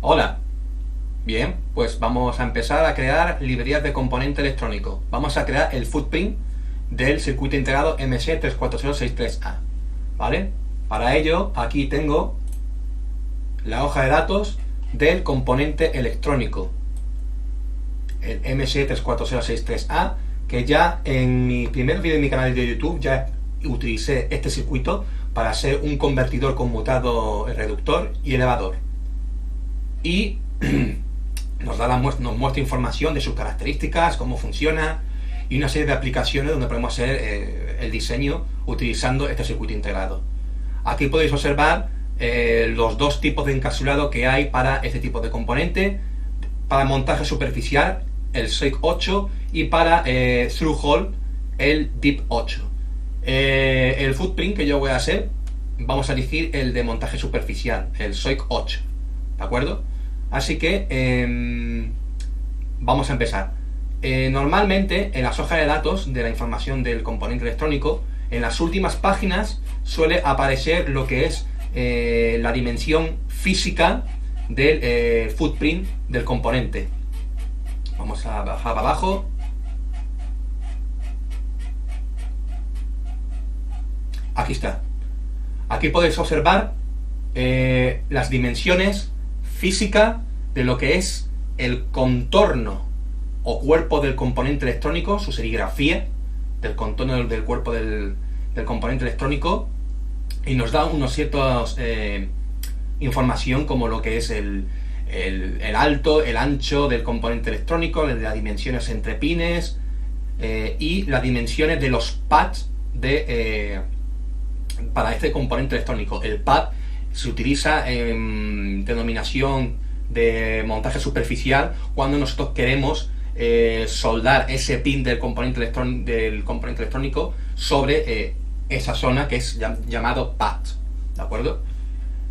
Hola, bien, pues vamos a empezar a crear librerías de componente electrónico. Vamos a crear el footprint del circuito integrado MC34063A, ¿vale? Para ello, aquí tengo la hoja de datos del componente electrónico, el MC34063A, que ya en mi primer vídeo de mi canal de YouTube ya utilicé este circuito para hacer un convertidor conmutado reductor y elevador. Y nos muestra información de sus características, cómo funciona y una serie de aplicaciones donde podemos hacer el diseño utilizando este circuito integrado. Aquí podéis observar los dos tipos de encapsulado que hay para este tipo de componente: para montaje superficial el SOIC 8 y para through-hole el DIP 8. El footprint que yo voy a hacer, vamos a elegir el de montaje superficial, el SOIC 8, ¿de acuerdo? Así que vamos a empezar. Normalmente en las hojas de datos de la información del componente electrónico, en las últimas páginas suele aparecer lo que es la dimensión física del footprint del componente. Vamos a bajar para abajo. Aquí está. Aquí podéis observar las dimensiones física de lo que es el contorno o cuerpo del componente electrónico, su serigrafía del contorno del cuerpo del componente electrónico, y nos da unos ciertos información como lo que es el alto, el ancho del componente electrónico, las dimensiones entre pines y las dimensiones de los pads para este componente electrónico. El pad se utiliza en denominación de montaje superficial cuando nosotros queremos soldar ese pin del componente electrónico sobre esa zona que es llamado pad, ¿de acuerdo?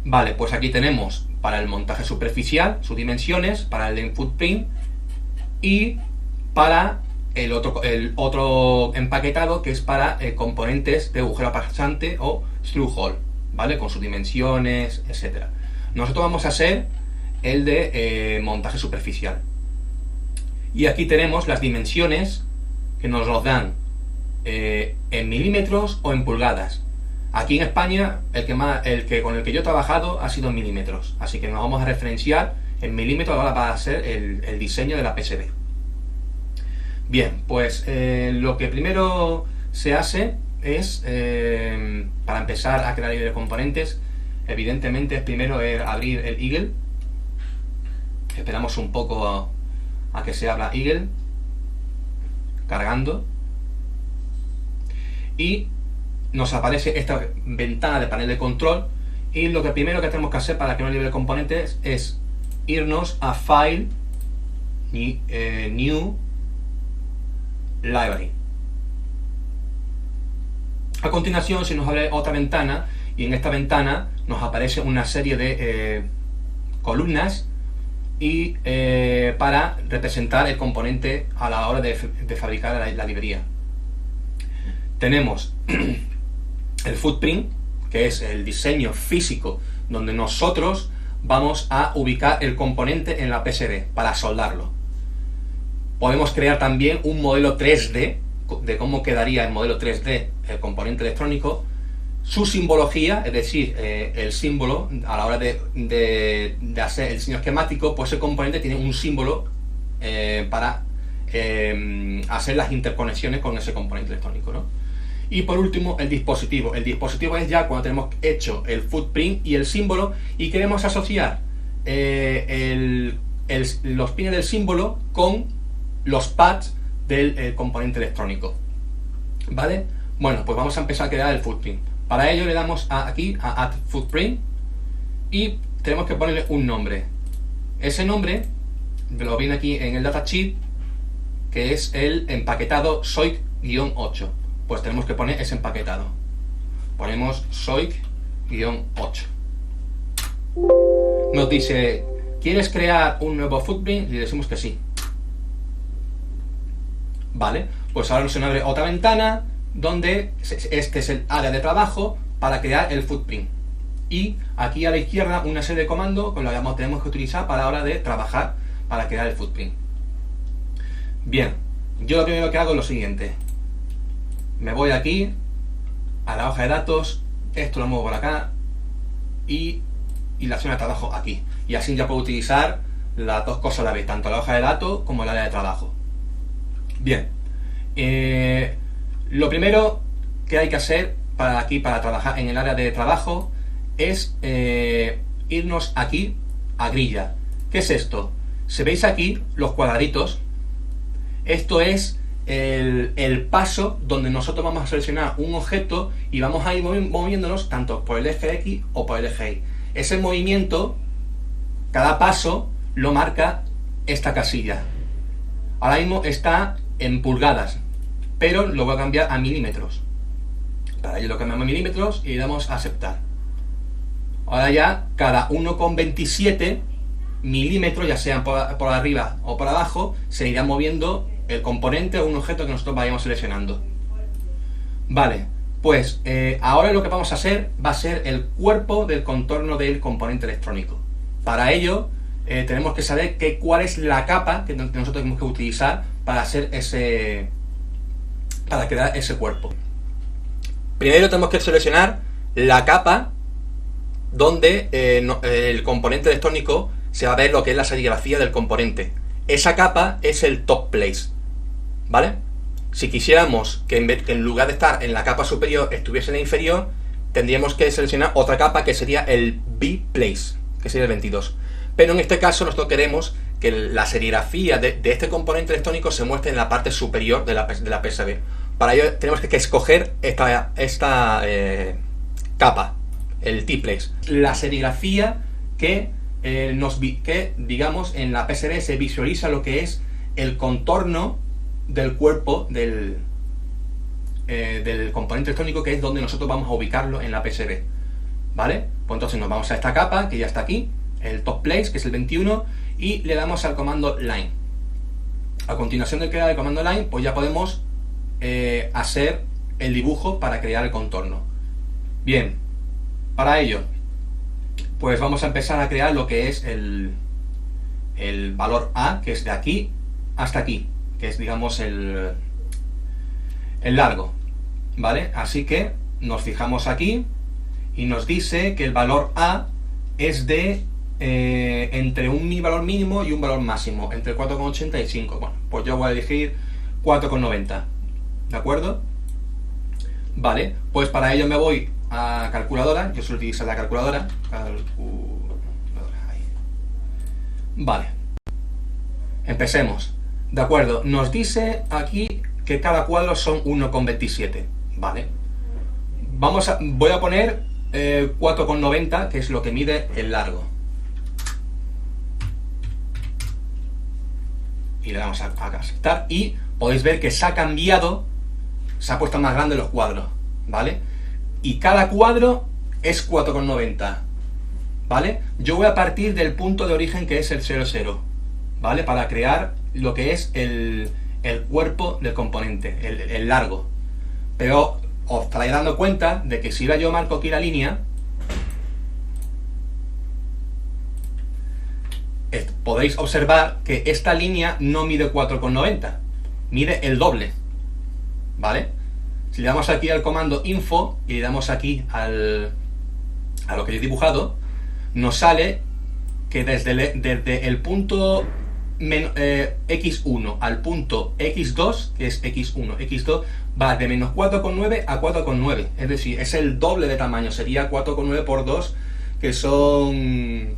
Vale, pues aquí tenemos para el montaje superficial sus dimensiones, para el footprint y para el otro empaquetado, que es para componentes de agujero pasante o through-hole, ¿vale? Con sus dimensiones, etcétera. Nosotros vamos a hacer el de montaje superficial. Y aquí tenemos las dimensiones que nos los dan en milímetros o en pulgadas. Aquí en España con el que yo he trabajado ha sido en milímetros, así que nos vamos a referenciar en milímetros ahora para hacer el diseño de la PCB. Bien, pues lo que primero se hace es, para empezar a crear de componentes, evidentemente es primero abrir el Eagle. Esperamos un poco a que se abra Eagle, cargando, y nos aparece esta ventana de panel de control. Y lo que primero que tenemos que hacer para crear un libre de componentes es irnos a File, New Library. A continuación se nos abre otra ventana, y en esta ventana nos aparece una serie de columnas y para representar el componente a la hora de fabricar la librería. Tenemos el footprint, que es el diseño físico donde nosotros vamos a ubicar el componente en la PCB para soldarlo. Podemos crear también un modelo 3D de cómo quedaría el modelo 3D el componente electrónico, su simbología, es decir, el símbolo a la hora de hacer el diseño esquemático. Pues el componente tiene un símbolo para hacer las interconexiones con ese componente electrónico, ¿no? Y por último, el dispositivo. El dispositivo es ya cuando tenemos hecho el footprint y el símbolo y queremos asociar los pines del símbolo con los pads del componente electrónico, ¿vale? Bueno, pues vamos a empezar a crear el footprint. Para ello le damos aquí a Add Footprint y tenemos que ponerle un nombre. Ese nombre lo viene aquí en el datasheet, que es el empaquetado SOIC-8. Pues tenemos que poner ese empaquetado. Ponemos SOIC-8. Nos dice, ¿quieres crear un nuevo footprint? Y le decimos que sí. Vale, pues ahora nos abre otra ventana donde este es el área de trabajo para crear el footprint. y aquí a la izquierda una serie de comandos con los que tenemos que utilizar para la hora de trabajar para crear el footprint. Bien, yo lo primero que hago es lo siguiente. Me voy aquí a la hoja de datos, esto lo muevo por acá y la acción de trabajo aquí. Y así ya puedo utilizar las dos cosas a la vez, tanto la hoja de datos como el área de trabajo. Bien, lo primero que hay que hacer para trabajar en el área de trabajo es irnos aquí a grilla. ¿Qué es esto? Si veis aquí los cuadraditos, esto es el paso donde nosotros vamos a seleccionar un objeto y vamos a ir moviéndonos tanto por el eje X o por el eje Y. Ese movimiento, cada paso, lo marca esta casilla. Ahora mismo está en pulgadas, pero lo voy a cambiar a milímetros. Para ello lo cambiamos a milímetros y le damos a aceptar. Ahora ya cada 1,27 milímetros, ya sean por arriba o por abajo, se irá moviendo el componente o un objeto que nosotros vayamos seleccionando. Vale, pues ahora lo que vamos a hacer va a ser el cuerpo del contorno del componente electrónico. Para ello tenemos que saber cuál es la capa que nosotros tenemos que utilizar para hacer para crear ese cuerpo. Primero tenemos que seleccionar la capa donde el componente electrónico se va a ver lo que es la serigrafía del componente. Esa capa es el top place, ¿vale? Si quisiéramos que en lugar de estar en la capa superior estuviese en la inferior, tendríamos que seleccionar otra capa que sería el B place, que sería el 22. Pero en este caso nosotros queremos que la serigrafía de este componente electrónico se muestre en la parte superior de la PCB. Para ello tenemos que escoger esta capa, el T-place. La serigrafía que digamos en la PCB se visualiza lo que es el contorno del cuerpo del componente electrónico, que es donde nosotros vamos a ubicarlo en la PCB, ¿vale? Pues entonces nos vamos a esta capa que ya está aquí, el top place, que es el 21, y le damos al comando line. A continuación de crear el comando line, pues ya podemos hacer el dibujo para crear el contorno. Bien, para ello pues vamos a empezar a crear lo que es el valor A, que es de aquí hasta aquí, que es, digamos, el largo, ¿vale? Así que nos fijamos aquí y nos dice que el valor A es de entre un valor mínimo y un valor máximo, entre 4,80 y 5. Bueno, pues yo voy a elegir 4,90, ¿de acuerdo? Vale, pues para ello me voy a calculadora. Yo suelo utilizar la calculadora. Ahí. Vale, empecemos. De acuerdo, nos dice aquí que cada cuadro son 1,27. Vale, voy a poner 4,90, que es lo que mide el largo, y le damos a aceptar y podéis ver que se ha cambiado, se ha puesto más grande los cuadros, ¿vale? Y cada cuadro es 4,90, ¿vale? Yo voy a partir del punto de origen, que es el 00, ¿vale? Para crear lo que es el cuerpo del componente, el largo. Pero os estaréis dando cuenta de que si ahora yo marco aquí la línea, podéis observar que esta línea no mide 4,90, mide el doble, ¿vale? Si le damos aquí al comando info y le damos aquí a lo que yo he dibujado, nos sale que desde el punto X1 al punto X2, que es X1, X2, va de menos 4,9 a 4,9, es decir, es el doble de tamaño, sería 4,9 por 2, que son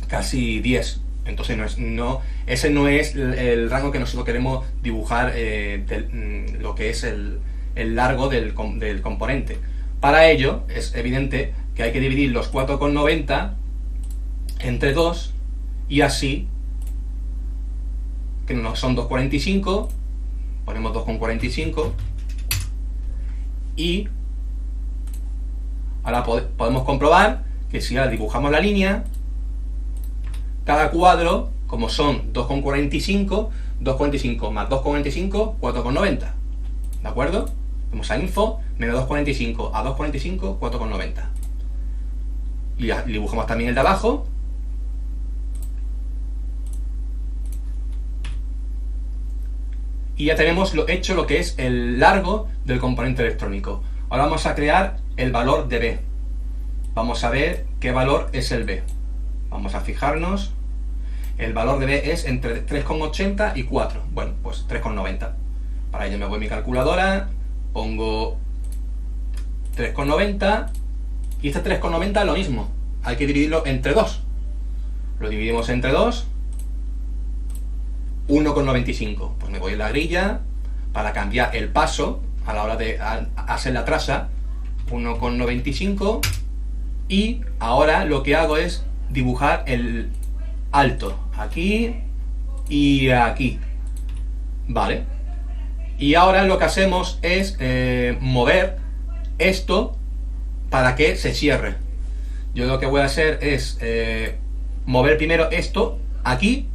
casi 10. Entonces ese no es el rango que nosotros queremos dibujar, lo que es el largo del componente. Para ello es evidente que hay que dividir los 4,90 entre 2, y así, que no son 2,45, ponemos 2,45, y ahora podemos comprobar que si ahora dibujamos la línea, cada cuadro, como son 2,45, 2,45 más 2,45, 4,90, ¿de acuerdo? Vamos a info, menos 2,45 a 2,45, 4,90. Y dibujamos también el de abajo. Y ya tenemos hecho lo que es el largo del componente electrónico. Ahora vamos a crear el valor de B. Vamos a ver qué valor es el B. Vamos a fijarnos. El valor de B es entre 3,80 y 4. Bueno, pues 3,90. Para ello me voy a mi calculadora, pongo 3,90 y este 3,90 es lo mismo. Hay que dividirlo entre 2. Lo dividimos entre 2. 1,95. Pues me voy a la grilla para cambiar el paso a la hora de hacer la traza. 1,95. Y ahora lo que hago es dibujar el alto aquí y aquí. Vale. Y ahora lo que hacemos es mover esto para que se cierre. Yo lo que voy a hacer es mover primero esto aquí.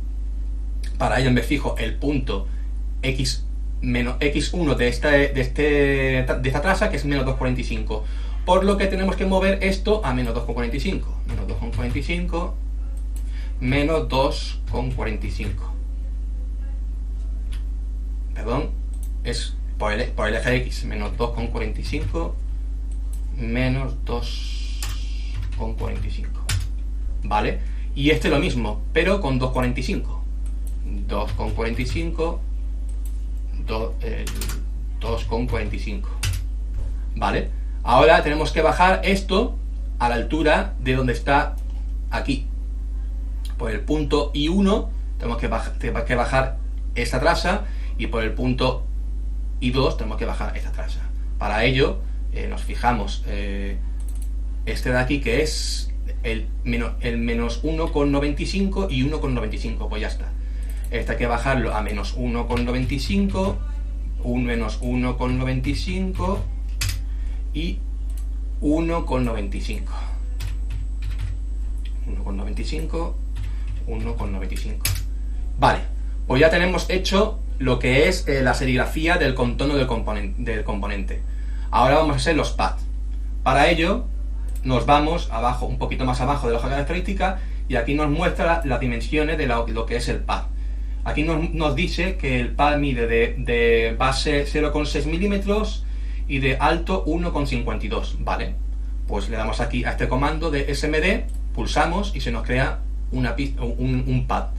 Para ello me fijo el punto x menos x1 de esta traza, que es menos 2,45. Por lo que tenemos que mover esto a menos 2,45. Menos 2,45. Menos 2,45. Perdón, es por el eje X. Menos 2,45. Menos 2,45. ¿Vale? Y este lo mismo, pero con 2,45. 2,45. 2,45. ¿Vale? Ahora tenemos que bajar esto a la altura de donde está aquí. Por el punto I1 tenemos que bajar esta traza, y por el punto I2 tenemos que bajar esta traza. Para ello nos fijamos este de aquí, que es el menos 1,95 y 1,95. Pues ya está. Este hay que bajarlo a menos 1,95, un menos 1,95 y 1,95. 1,95, 1,95. Vale, pues ya tenemos hecho lo que es la serigrafía del contorno del componente. Ahora vamos a hacer los pads. Para ello nos vamos abajo, un poquito más abajo de la hoja característica, y aquí nos muestra las dimensiones de lo que es el pad. Aquí nos dice que el pad mide de base 0,6 milímetros y de alto 1,52. Vale, pues le damos aquí a este comando de SMD, pulsamos y se nos crea un pad.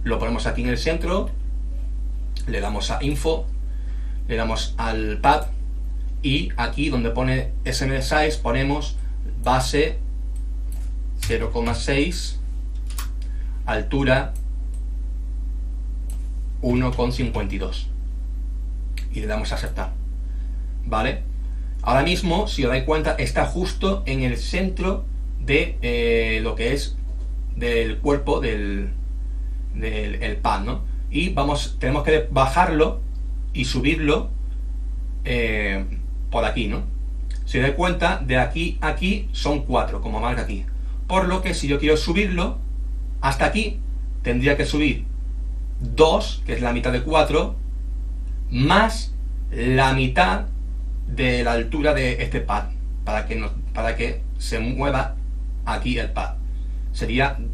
Lo ponemos aquí en el centro, le damos a Info, le damos al pad, y aquí donde pone SMD Size ponemos base 0,6, altura 1,52 y le damos a aceptar. Vale, ahora mismo, si os dais cuenta, está justo en el centro de lo que es del cuerpo del pad, ¿no? Y tenemos que bajarlo y subirlo por aquí, ¿no? Si os dais cuenta, de aquí a aquí son 4, como marca aquí. Por lo que si yo quiero subirlo hasta aquí, tendría que subir 2, que es la mitad de 4, más la mitad de la altura de este pad, para que se mueva aquí el pad. Serían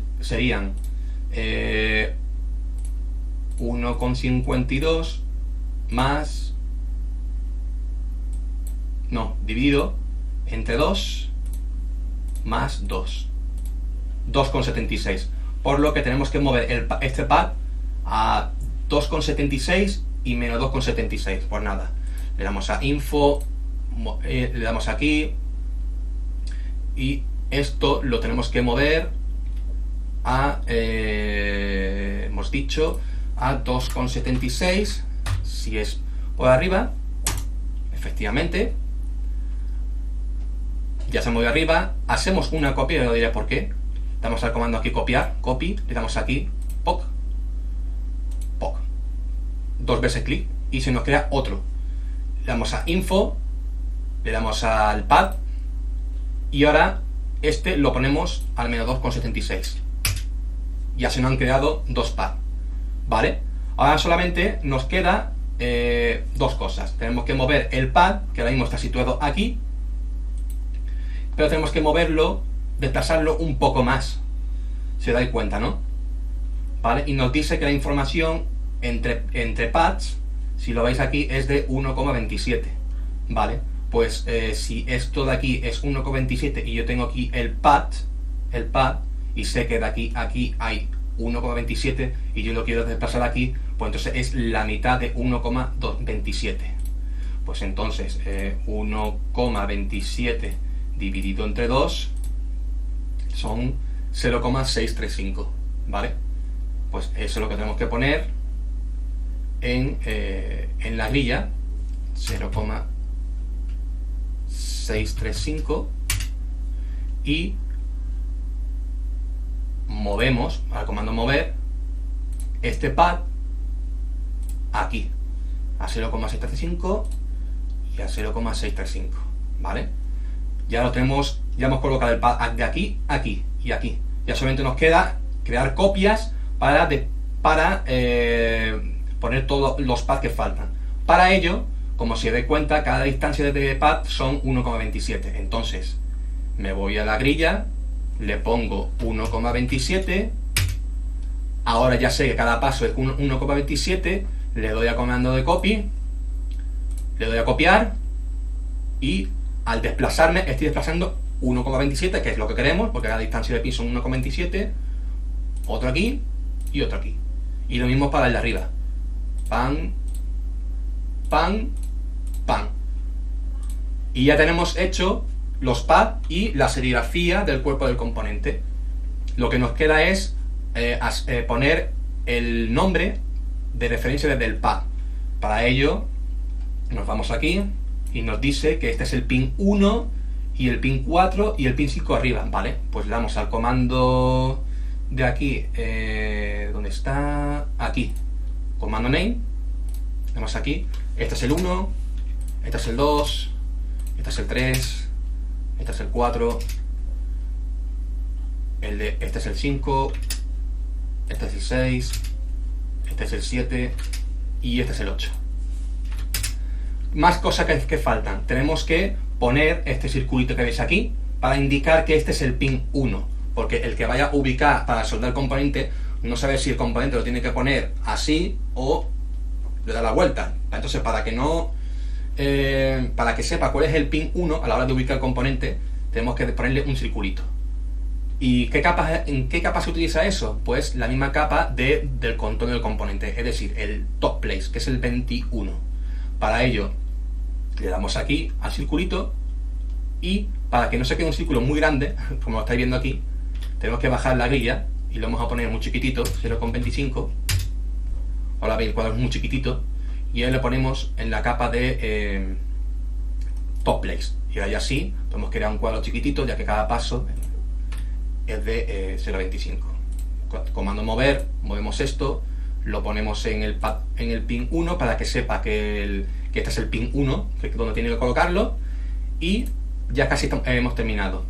1,52 más, no, dividido entre 2 más 2, 2,76. Por lo que tenemos que mover este pad a 2,76 y menos 2,76. Pues nada, le damos a Info, le damos aquí, y esto lo tenemos que mover a, hemos dicho, a 2,76. Si es por arriba, efectivamente, ya se mueve arriba. Hacemos una copia, no diré por qué. Damos al comando aquí copiar, copy, le damos aquí, POC, POC, 2 veces clic y se nos crea otro. Le damos a Info, le damos al pad, y ahora este lo ponemos al menos 2,76. Ya se nos han creado 2 pads. ¿Vale? Ahora solamente nos queda 2 cosas. Tenemos que mover el pad, que ahora mismo está situado aquí, pero tenemos que moverlo desplazarlo un poco más. Se dais cuenta, ¿no? ¿Vale? Y nos dice que la información entre pads, si lo veis aquí, es de 1,27. ¿Vale? Pues si esto de aquí es 1,27 y yo tengo aquí el pad, y sé que de aquí a aquí hay 1,27 y yo lo quiero desplazar aquí, pues entonces es la mitad de 1,27. Pues entonces 1,27 dividido entre 2 son 0,635, ¿vale? Pues eso es lo que tenemos que poner en la grilla, 0,635, y movemos al comando mover este pad aquí a 0,635 y a 0,635, ¿vale? Ya lo tenemos, ya hemos colocado el pad de aquí, aquí y aquí. Ya solamente nos queda crear copias para poner todos los pads que faltan. Para ello, como se dé cuenta, cada distancia de pad son 1,27. Entonces me voy a la grilla, le pongo 1,27. Ahora ya sé que cada paso es 1,27. Le doy a comando de copy, le doy a copiar, y al desplazarme estoy desplazando 1,27, que es lo que queremos, porque cada distancia de pin son 1,27. Otro aquí y otro aquí. Y lo mismo para el de arriba. Pan, pan, pan. Y ya tenemos hecho los pads y la serigrafía del cuerpo del componente. Lo que nos queda es poner el nombre de referencia desde el pad. Para ello nos vamos aquí y nos dice que este es el pin 1 y el pin 4 y el pin 5 arriba, ¿vale? Pues le damos al comando de aquí, ¿dónde está? Aquí, comando name, le damos aquí, este es el 1, este es el 2, este es el 3, este es el 4, este es el 5, este es el 6, este es el 7 y este es el 8. Más cosas que faltan. Tenemos que poner este circulito que veis aquí para indicar que este es el pin 1, porque el que vaya a ubicar para soldar el componente no sabe si el componente lo tiene que poner así o le da la vuelta. Entonces, para que sepa cuál es el pin 1 a la hora de ubicar el componente, tenemos que ponerle un circulito. ¿Y en qué capa se utiliza eso? Pues la misma capa del contorno del componente, es decir, el top place, que es el 21. Para ello le damos aquí al circulito, y para que no se quede un círculo muy grande, como lo estáis viendo aquí, tenemos que bajar la grilla y lo vamos a poner muy chiquitito, 0,25. Ahora veis, el cuadro es muy chiquitito, y ahí le ponemos en la capa de top place, y ahí así podemos crear un cuadro chiquitito, ya que cada paso es de 0,25. Comando mover, movemos esto, lo ponemos en el pin 1 para que sepa que este es el pin 1, que es donde tiene que colocarlo, y ya casi hemos terminado.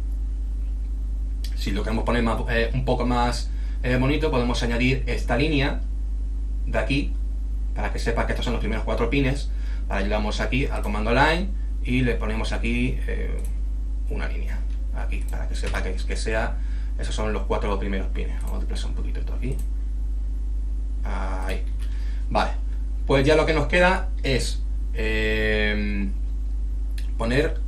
Si lo queremos poner un poco más bonito, podemos añadir esta línea de aquí para que sepa que estos son los primeros 4 pines. Para ello vamos aquí al comando line y le ponemos aquí una línea aquí para que sepa que sea, esos son los 4 primeros pines. Vamos a desplazar un poquito esto aquí. Ahí. Vale, pues ya lo que nos queda es poner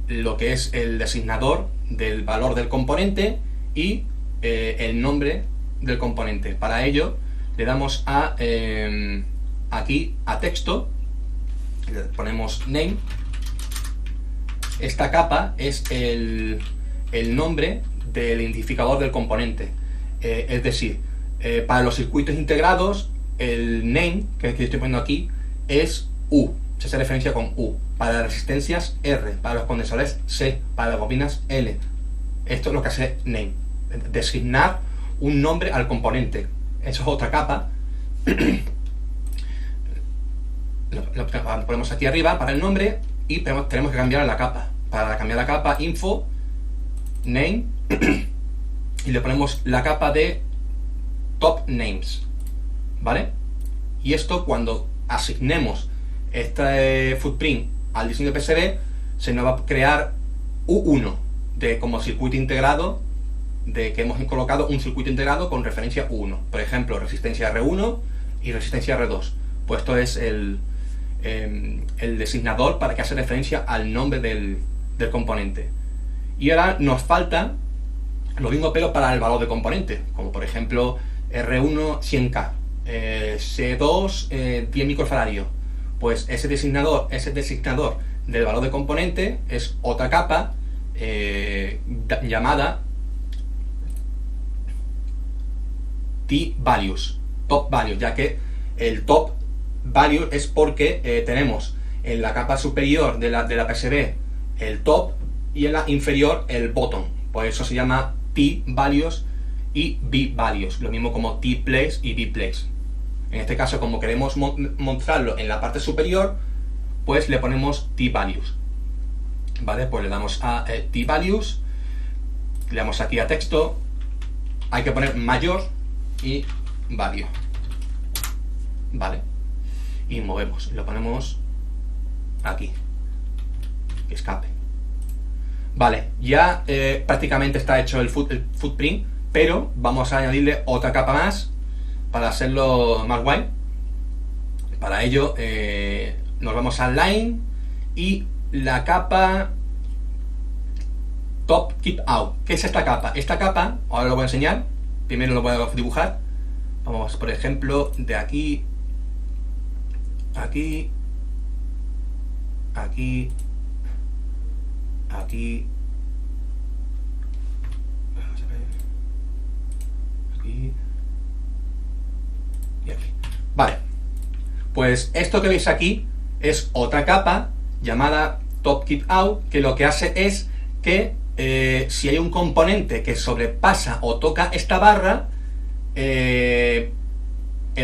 lo que es el designador del valor del componente y el nombre del componente. Para ello le damos aquí a texto, le ponemos name. Esta capa es el nombre del identificador del componente, es decir, para los circuitos integrados el name que estoy poniendo aquí es U, se hace referencia con U. Para las resistencias R, para los condensadores C, para las bobinas L. Esto es lo que hace name, designar un nombre al componente. Eso es otra capa. Lo ponemos aquí arriba para el nombre, y tenemos que cambiar la capa. Para cambiar la capa, info, name, y le ponemos la capa de top names, ¿vale? Y esto, cuando asignemos este footprint al diseño de PCB, se nos va a crear U1, de como circuito integrado, de que hemos colocado un circuito integrado con referencia 1. Por ejemplo, resistencia R1 y resistencia R2. Pues esto es el designador para que hace referencia al nombre del componente. Y ahora nos falta lo mismo, pero para el valor de componente, como por ejemplo R1 100K, C2 10 microfaradios. Pues ese designador del valor de componente es otra capa llamada T-values, top values, ya que el top value es porque tenemos en la capa superior de la PCB el top y en la inferior el bottom. Por eso se llama T-values y B-values, lo mismo como T-place y B-place. En este caso, como queremos mostrarlo en la parte superior, pues le ponemos T-values. Vale, pues le damos a T-values, le damos aquí a texto, hay que poner mayor y value. Vale, y movemos, lo ponemos aquí, que escape. Vale, ya prácticamente está hecho el footprint, pero vamos a añadirle otra capa más para hacerlo más guay. Para ello nos vamos a Line y la capa Top Keep Out. ¿Qué es esta capa? Esta capa, ahora lo voy a enseñar, primero lo voy a dibujar. Vamos, por ejemplo, de aquí, aquí, aquí, aquí, vamos a ver, aquí y aquí. Vale, pues esto que veis aquí es otra capa llamada Top Keep Out, que lo que hace es que si hay un componente que sobrepasa o toca esta barra, el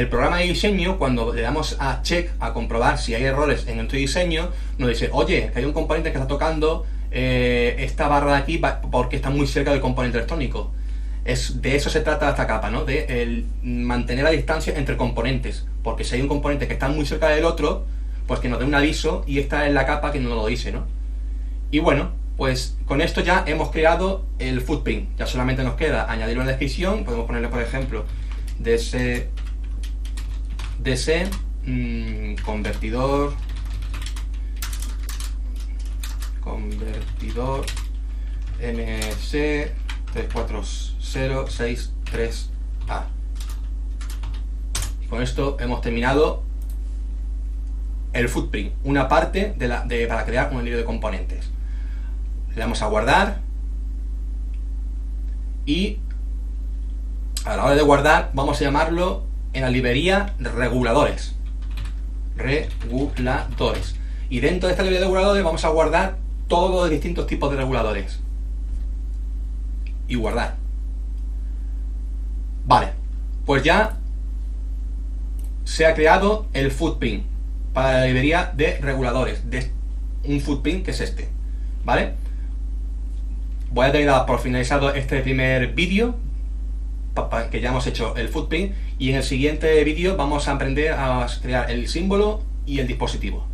programa de diseño, cuando le damos a check, a comprobar si hay errores en nuestro diseño, nos dice, oye, que hay un componente que está tocando esta barra de aquí porque está muy cerca del componente electrónico. De eso se trata esta capa, ¿no? De mantener la distancia entre componentes, porque si hay un componente que está muy cerca del otro, pues que nos dé un aviso, y esta es la capa que nos lo dice, ¿no? Y bueno, pues con esto ya hemos creado el footprint. Ya solamente nos queda añadirlo en la descripción. Podemos ponerle, por ejemplo, DC convertidor MC 34063A. Y con esto hemos terminado el footprint, una parte para crear un libro de componentes. Le damos a guardar y a la hora de guardar vamos a llamarlo en la librería reguladores. Y dentro de esta librería de reguladores vamos a guardar todos los distintos tipos de reguladores. Y guardar. Vale, pues ya se ha creado el footprint para la librería de reguladores, de un footprint que es este. ¿Vale? Voy a dar por finalizado este primer vídeo, que ya hemos hecho el footprint, y en el siguiente vídeo vamos a aprender a crear el símbolo y el dispositivo.